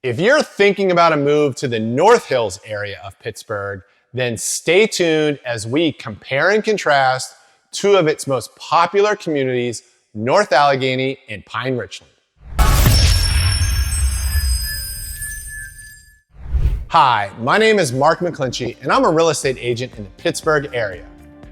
If you're thinking about a move to the North Hills area of Pittsburgh, then stay tuned as we compare and contrast two of its most popular communities, North Allegheny and Pine Richland. Hi, my name is Mark McClinchy, and I'm a real estate agent in the Pittsburgh area.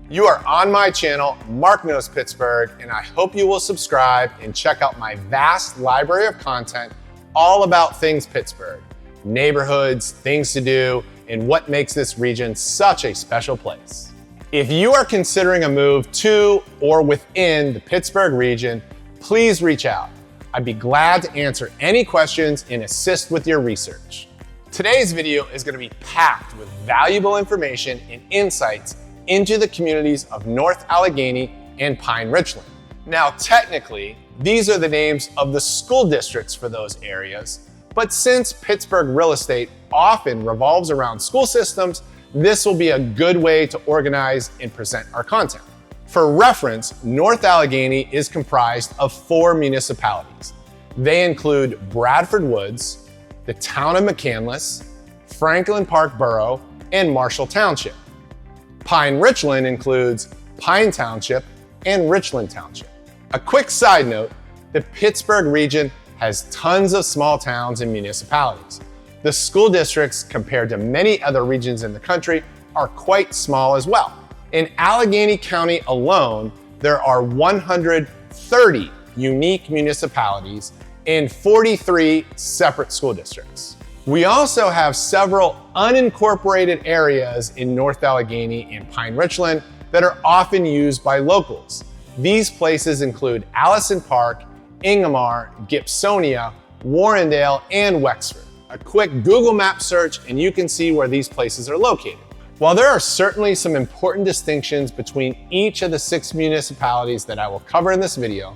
You are on my channel, Mark Knows Pittsburgh, and I hope you will subscribe and check out my vast library of content all about things Pittsburgh, neighborhoods, things to do, and what makes this region such a special place. If you are considering a move to or within the Pittsburgh region, please reach out. I'd be glad to answer any questions and assist with your research. Today's video is going to be packed with valuable information and insights into the communities of North Allegheny and Pine Richland. Now, technically, these are the names of the school districts for those areas, but since Pittsburgh real estate often revolves around school systems, this will be a good way to organize and present our content. For reference, North Allegheny is comprised of 4 municipalities. They include Bradford Woods, the town of McCandless, Franklin Park Borough, and Marshall Township. Pine Richland includes Pine Township and Richland Township. A quick side note, the Pittsburgh region has tons of small towns and municipalities. The school districts, compared to many other regions in the country, are quite small as well. In Allegheny County alone, there are 130 unique municipalities and 43 separate school districts. We also have several unincorporated areas in North Allegheny and Pine Richland that are often used by locals. These places include Allison Park, Ingomar, Gibsonia, Warrendale, and Wexford. A quick Google Map search and you can see where these places are located. While there are certainly some important distinctions between each of the 6 municipalities that I will cover in this video,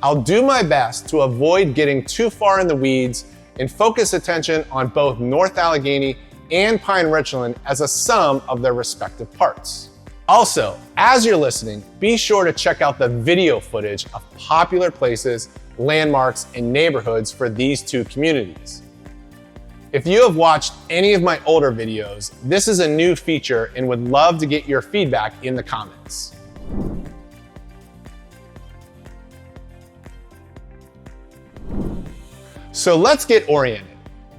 I'll do my best to avoid getting too far in the weeds and focus attention on both North Allegheny and Pine Richland as a sum of their respective parts. Also, as you're listening, be sure to check out the video footage of popular places, landmarks, and neighborhoods for these 2 communities. If you have watched any of my older videos, this is a new feature and would love to get your feedback in the comments. So let's get oriented.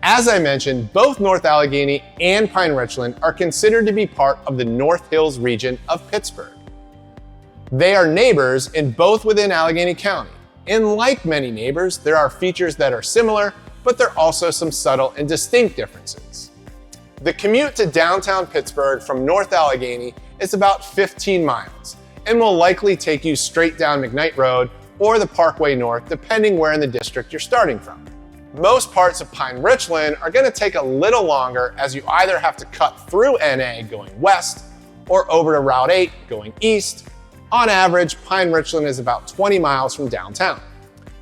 As I mentioned, both North Allegheny and Pine Richland are considered to be part of the North Hills region of Pittsburgh. They are neighbors and both within Allegheny County. And like many neighbors, there are features that are similar, but there are also some subtle and distinct differences. The commute to downtown Pittsburgh from North Allegheny is about 15 miles and will likely take you straight down McKnight Road or the Parkway North, depending where in the district you're starting from. Most parts of Pine Richland are going to take a little longer as you either have to cut through NA going west or over to Route 8 going east. On average, Pine Richland is about 20 miles from downtown.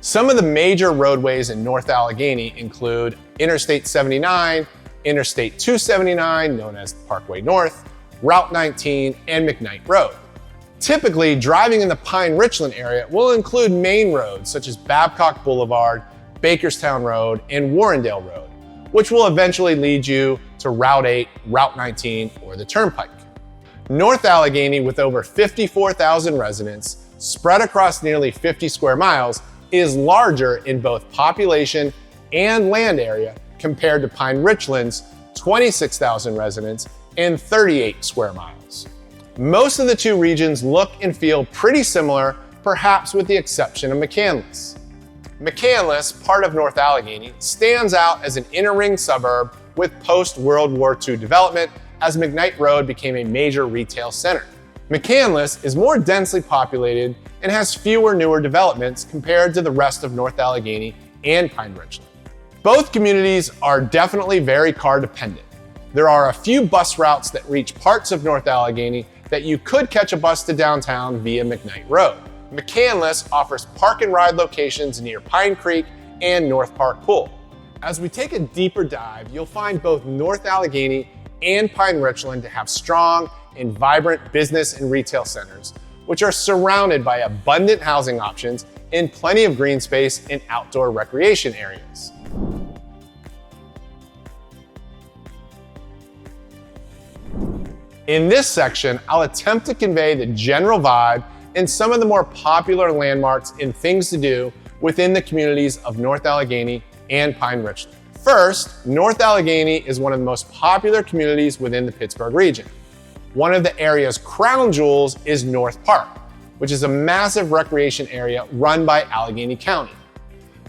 Some of the major roadways in North Allegheny include Interstate 79, Interstate 279, known as Parkway North, Route 19, and McKnight Road. Typically, driving in the Pine Richland area will include main roads such as Babcock Boulevard, Bakerstown Road, and Warrendale Road, which will eventually lead you to Route 8, Route 19, or the Turnpike. North Allegheny, with over 54,000 residents spread across nearly 50 square miles, is larger in both population and land area compared to Pine Richland's 26,000 residents and 38 square miles. Most of the 2 regions look and feel pretty similar, perhaps with the exception of McCandless. McCandless, part of North Allegheny, stands out as an inner ring suburb with post-World War II development as McKnight Road became a major retail center. McCandless is more densely populated and has fewer newer developments compared to the rest of North Allegheny and Pine Richland. Both communities are definitely very car dependent. There are a few bus routes that reach parts of North Allegheny that you could catch a bus to downtown via McKnight Road. McCandless offers park and ride locations near Pine Creek and North Park Pool. As we take a deeper dive, you'll find both North Allegheny and Pine Richland to have strong and vibrant business and retail centers, which are surrounded by abundant housing options and plenty of green space and outdoor recreation areas. In this section, I'll attempt to convey the general vibe and some of the more popular landmarks and things to do within the communities of North Allegheny and Pine Richland. First, North Allegheny is one of the most popular communities within the Pittsburgh region. One of the area's crown jewels is North Park, which is a massive recreation area run by Allegheny County.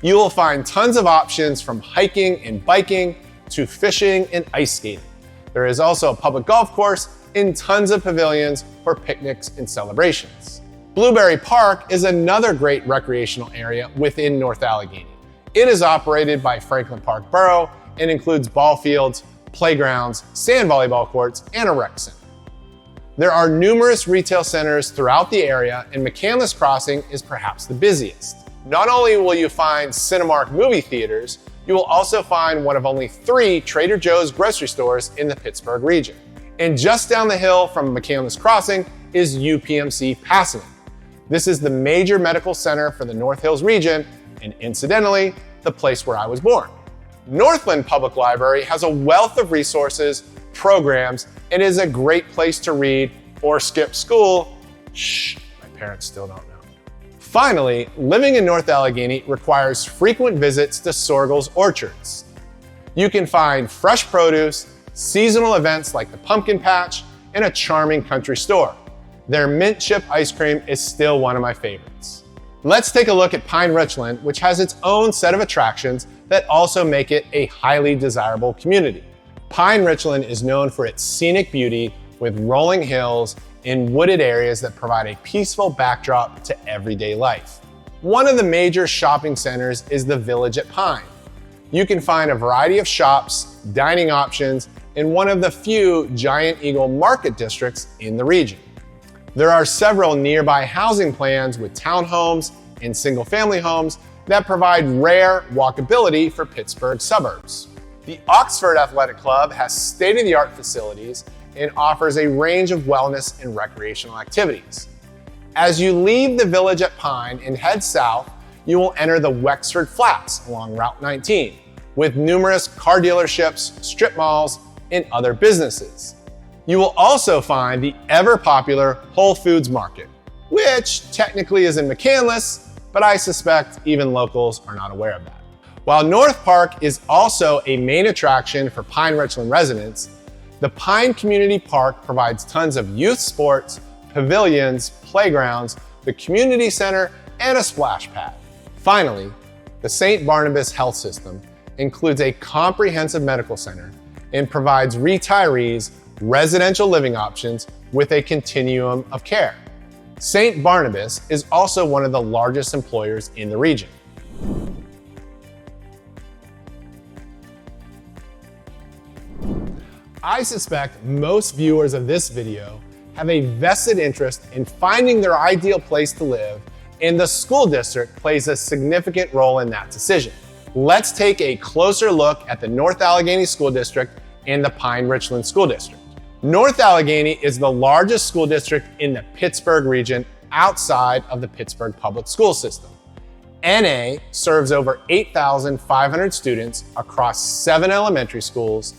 You will find tons of options from hiking and biking to fishing and ice skating. There is also a public golf course and tons of pavilions for picnics and celebrations. Blueberry Park is another great recreational area within North Allegheny. It is operated by Franklin Park Borough and includes ball fields, playgrounds, sand volleyball courts, and a rec center. There are numerous retail centers throughout the area, and McCandless Crossing is perhaps the busiest. Not only will you find Cinemark movie theaters, you will also find one of only 3 Trader Joe's grocery stores in the Pittsburgh region. And just down the hill from McCandless Crossing is UPMC Pasadena. This is the major medical center for the North Hills region, and incidentally, the place where I was born. Northland Public Library has a wealth of resources, programs, and is a great place to read or skip school. Shh, my parents still don't know. Finally, living in North Allegheny requires frequent visits to Sorgel's Orchards. You can find fresh produce, seasonal events like the pumpkin patch, and a charming country store. Their mint chip ice cream is still one of my favorites. Let's take a look at Pine Richland, which has its own set of attractions that also make it a highly desirable community. Pine Richland is known for its scenic beauty with rolling hills and wooded areas that provide a peaceful backdrop to everyday life. One of the major shopping centers is the Village at Pine. You can find a variety of shops, dining options, and one of the few Giant Eagle market districts in the region. There are several nearby housing plans with townhomes and single-family homes that provide rare walkability for Pittsburgh suburbs. The Oxford Athletic Club has state-of-the-art facilities and offers a range of wellness and recreational activities. As you leave the Village at Pine and head south, you will enter the Wexford Flats along Route 19, with numerous car dealerships, strip malls, and other businesses. You will also find the ever-popular Whole Foods Market, which technically is in McCandless, but I suspect even locals are not aware of that. While North Park is also a main attraction for Pine Richland residents, the Pine Community Park provides tons of youth sports, pavilions, playgrounds, the community center, and a splash pad. Finally, the St. Barnabas Health System includes a comprehensive medical center and provides retirees residential living options with a continuum of care. St. Barnabas is also one of the largest employers in the region. I suspect most viewers of this video have a vested interest in finding their ideal place to live, and the school district plays a significant role in that decision. Let's take a closer look at the North Allegheny School District and the Pine Richland School District. North Allegheny is the largest school district in the Pittsburgh region outside of the Pittsburgh public school system. NA serves over 8,500 students across 7 elementary schools,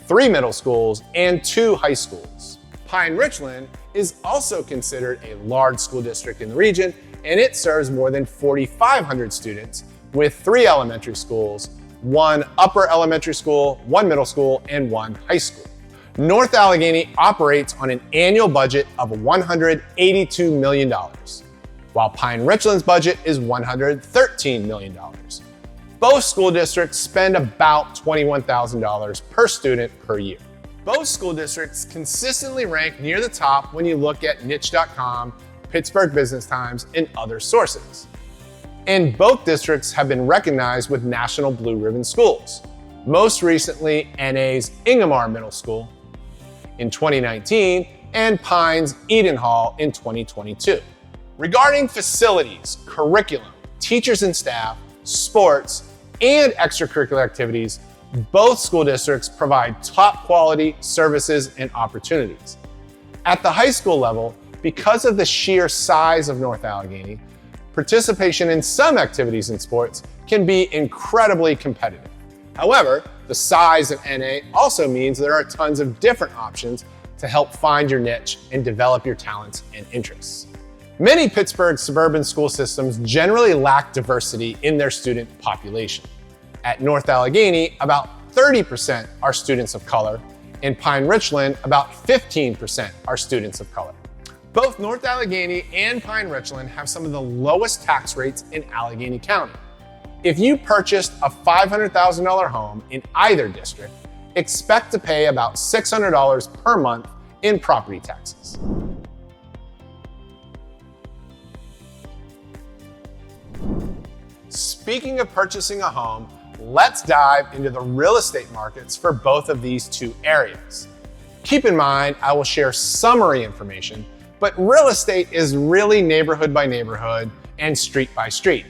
3 middle schools, and 2 high schools. Pine Richland is also considered a large school district in the region, and it serves more than 4,500 students with 3 elementary schools, 1 upper elementary school, 1 middle school, and 1 high school. North Allegheny operates on an annual budget of $182 million, while Pine Richland's budget is $113 million. Both school districts spend about $21,000 per student per year. Both school districts consistently rank near the top when you look at niche.com, Pittsburgh Business Times, and other sources. And both districts have been recognized with National Blue Ribbon Schools, most recently NA's Ingomar Middle School in 2019 and Pine's Eden Hall in 2022. Regarding facilities, curriculum, teachers and staff, sports, and extracurricular activities, both school districts provide top quality services and opportunities. At the high school level, because of the sheer size of North Allegheny, participation in some activities in sports can be incredibly competitive. However, the size of NA also means there are tons of different options to help find your niche and develop your talents and interests. Many Pittsburgh suburban school systems generally lack diversity in their student population. At North Allegheny, about 30% are students of color. In Pine Richland, about 15% are students of color. Both North Allegheny and Pine Richland have some of the lowest tax rates in Allegheny County. If you purchased a $500,000 home in either district, expect to pay about $600 per month in property taxes. Speaking of purchasing a home, let's dive into the real estate markets for both of these two areas. Keep in mind, I will share summary information, but real estate is really neighborhood by neighborhood and street by street.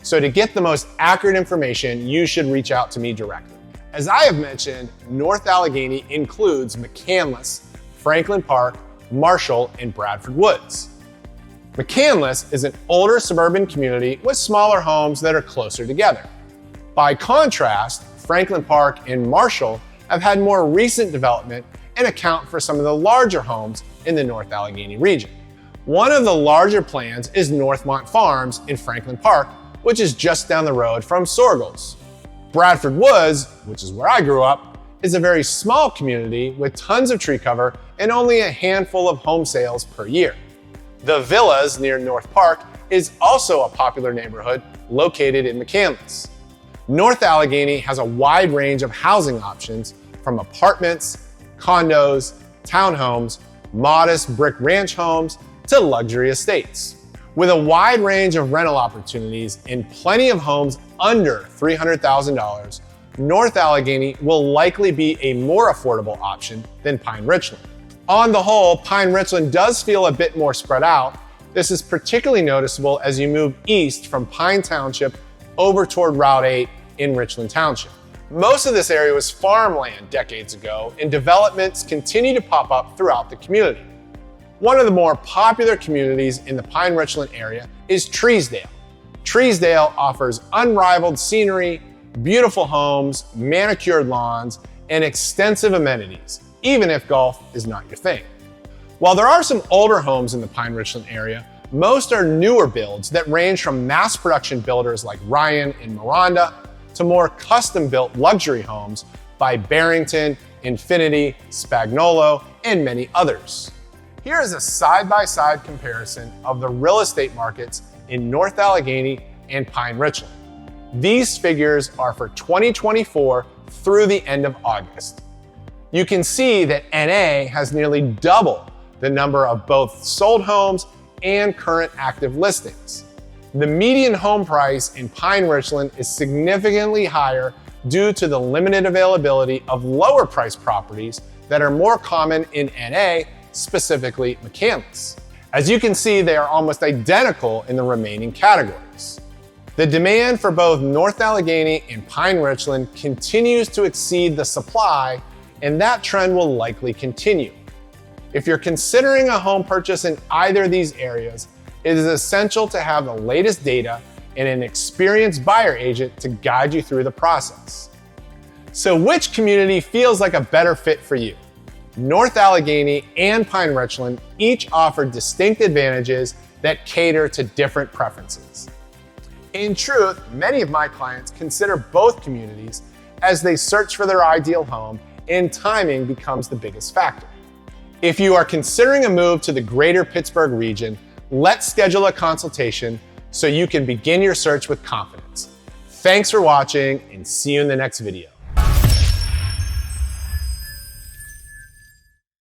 So to get the most accurate information, you should reach out to me directly. As I have mentioned, North Allegheny includes McCandless, Franklin Park, Marshall, and Bradford Woods. McCandless is an older suburban community with smaller homes that are closer together. By contrast, Franklin Park and Marshall have had more recent development and account for some of the larger homes in the North Allegheny region. One of the larger plans is Northmont Farms in Franklin Park, which is just down the road from Sorgel's. Bradford Woods, which is where I grew up, is a very small community with tons of tree cover and only a handful of home sales per year. The Villas near North Park is also a popular neighborhood located in McCandless. North Allegheny has a wide range of housing options from apartments, condos, townhomes, modest brick ranch homes, to luxury estates. With a wide range of rental opportunities and plenty of homes under $300,000, North Allegheny will likely be a more affordable option than Pine Richland. On the whole, Pine Richland does feel a bit more spread out. This is particularly noticeable as you move east from Pine Township over toward Route 8 in Richland Township. Most of this area was farmland decades ago, and developments continue to pop up throughout the community. One of the more popular communities in the Pine Richland area is Treesdale. Treesdale offers unrivaled scenery, beautiful homes, manicured lawns, and extensive amenities, even if golf is not your thing. While there are some older homes in the Pine Richland area, most are newer builds that range from mass production builders like Ryan and Miranda to more custom-built luxury homes by Barrington, Infinity, Spagnolo, and many others. Here is a side-by-side comparison of the real estate markets in North Allegheny and Pine Richland. These figures are for 2024 through the end of August. You can see that NA has nearly double the number of both sold homes and current active listings. The median home price in Pine Richland is significantly higher due to the limited availability of lower priced properties that are more common in NA, specifically McCandless. As you can see, they are almost identical in the remaining categories. The demand for both North Allegheny and Pine Richland continues to exceed the supply, and that trend will likely continue. If you're considering a home purchase in either of these areas, it is essential to have the latest data and an experienced buyer agent to guide you through the process. So which community feels like a better fit for you? North Allegheny and Pine Richland each offer distinct advantages that cater to different preferences. In truth, many of my clients consider both communities as they search for their ideal home, and timing becomes the biggest factor. If you are considering a move to the greater Pittsburgh region, let's schedule a consultation so you can begin your search with confidence. Thanks for watching, and see you in the next video.